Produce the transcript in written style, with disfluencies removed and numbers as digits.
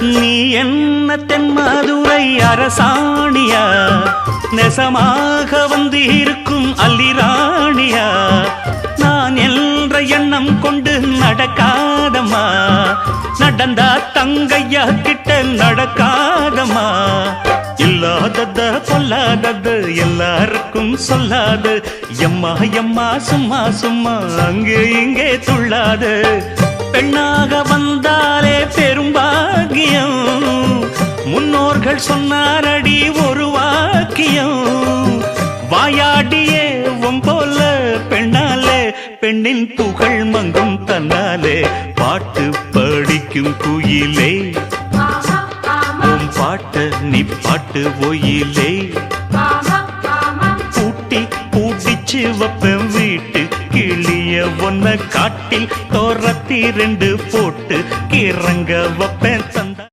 நீ என்ன தென்மதுரை அரசாணியா, நெசமாக வந்து இருக்கும் அல்லிராணியா, நான் என்ற எண்ணம் கொண்டு நடக்காதம்மா, நடந்தா தங்கையா கிட்ட நடக்காதம்மா. இல்லாதத பொல்லாதது எல்லாருக்கும் சொல்லாது, எம்மா எம்மா சும்மா சும்மா அங்கே இங்கே துள்ளாது. பெண்ணாக வந்தாலே பெரும்பாகியம், முன்னோர்கள் சொன்னாரடி ஒரு வாக்கியம். வாயாடியே போல பெண்ணாலே, பெண்ணின் புகழ் மங்கும் தன்னாலே. பாட்டு படிக்கும் குயிலே, உன் பாட்ட நீ பாட்டு ஒயிலே. பூட்டி பூட்டிச்சு வப்பேன் வீட்டு கிளிய, ஒன்ன காட்டில் தோரத்தி 2 போட்டு கிறங்க வப்பேன் தந்த